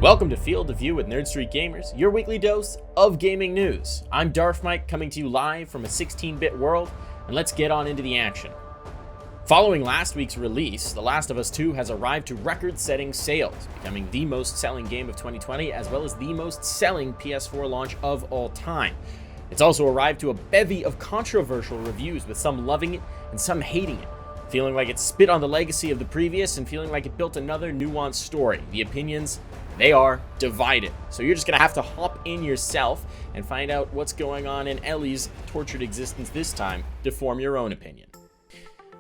Welcome to Field of View with Nerd Street Gamers, your weekly dose of gaming news. I'm Darf coming to you live from a 16-bit world, and let's get on into the action. Following last week's release, The Last of Us 2 has arrived to record-setting sales, becoming the most-selling game of 2020 as well as the most-selling PS4 launch of all time. It's also arrived to a bevy of controversial reviews, with some loving it and some hating it, feeling like it spit on the legacy of the previous and feeling like it built another nuanced story. The opinions, they are divided. So you're just gonna have to hop in yourself and find out what's going on in Ellie's tortured existence this time to form your own opinion.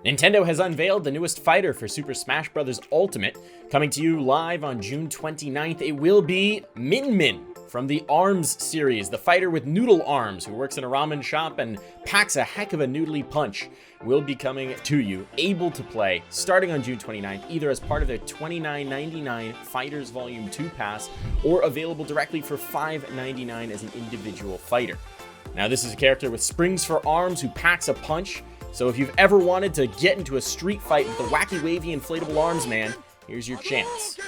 Nintendo has unveiled the newest fighter for Super Smash Bros. Ultimate. Coming to you live on June 29th, it will be Min Min from the ARMS series, the fighter with noodle arms who works in a ramen shop and packs a heck of a noodly punch. Will be coming to you, able to play, starting on June 29th, either as part of their $29.99 Fighters Volume 2 pass, or available directly for $5.99 as an individual fighter. Now, this is a character with springs for arms who packs a punch, so if you've ever wanted to get into a street fight with the wacky wavy inflatable arms man, here's your chance.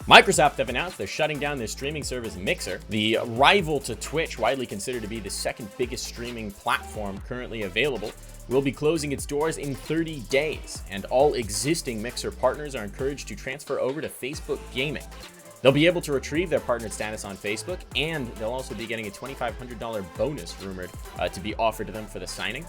Microsoft have announced they're shutting down their streaming service Mixer, the rival to Twitch, widely considered to be the second biggest streaming platform currently available, will be closing its doors in 30 days, and all existing Mixer partners are encouraged to transfer over to Facebook Gaming. They'll be able to retrieve their partnered status on Facebook, and they'll also be getting a $2,500 bonus rumored to be offered to them for the signing.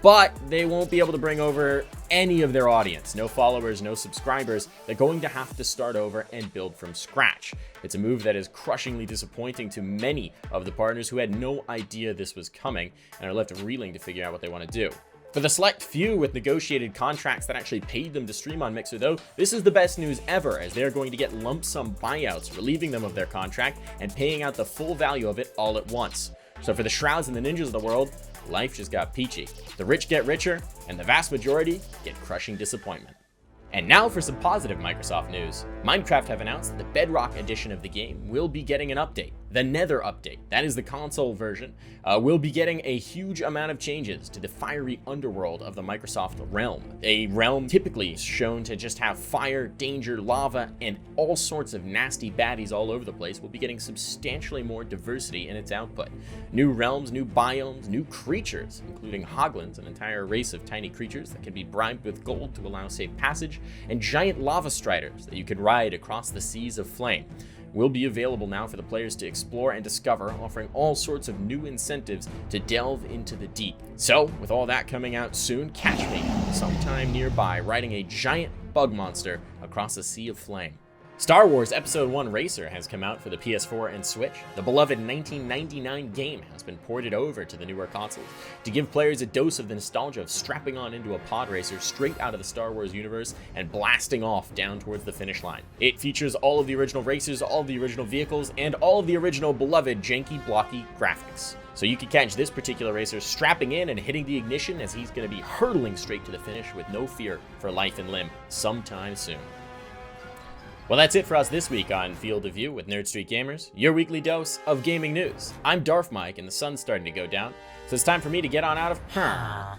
But they won't be able to bring over any of their audience. No followers, no subscribers. They're going to have to start over and build from scratch. It's a move that is crushingly disappointing to many of the partners who had no idea this was coming and are left reeling to figure out what they want to do. For the select few with negotiated contracts that actually paid them to stream on Mixer, though, this is the best news ever, as they're going to get lump sum buyouts, relieving them of their contract and paying out the full value of it all at once. So for the Shrouds and the Ninjas of the world, life just got peachy. The rich get richer, and the vast majority get crushing disappointment. And now for some positive Microsoft news. Minecraft have announced that the Bedrock edition of the game will be getting an update. The Nether update, that is the console version, will be getting a huge amount of changes to the fiery underworld of the Microsoft realm. A realm typically shown to just have fire, danger, lava, and all sorts of nasty baddies all over the place will be getting substantially more diversity in its output. New realms, new biomes, new creatures, including hoglins, an entire race of tiny creatures that can be bribed with gold to allow safe passage, and giant lava striders that you can ride across the seas of flame, will be available now for the players to explore and discover, offering all sorts of new incentives to delve into the deep. So, with all that coming out soon, catch me sometime nearby riding a giant bug monster across a sea of flame. Star Wars Episode 1 Racer has come out for the PS4 and Switch. The beloved 1999 game has been ported over to the newer consoles to give players a dose of the nostalgia of strapping on into a pod racer straight out of the Star Wars universe and blasting off down towards the finish line. It features all of the original racers, all of the original vehicles, and all of the original beloved janky, blocky graphics. So you can catch this particular racer strapping in and hitting the ignition as he's going to be hurtling straight to the finish with no fear for life and limb sometime soon. Well, that's it for us this week on Field of View with Nerd Street Gamers, your weekly dose of gaming news. I'm Darf, and the sun's starting to go down, so it's time for me to get on out of here.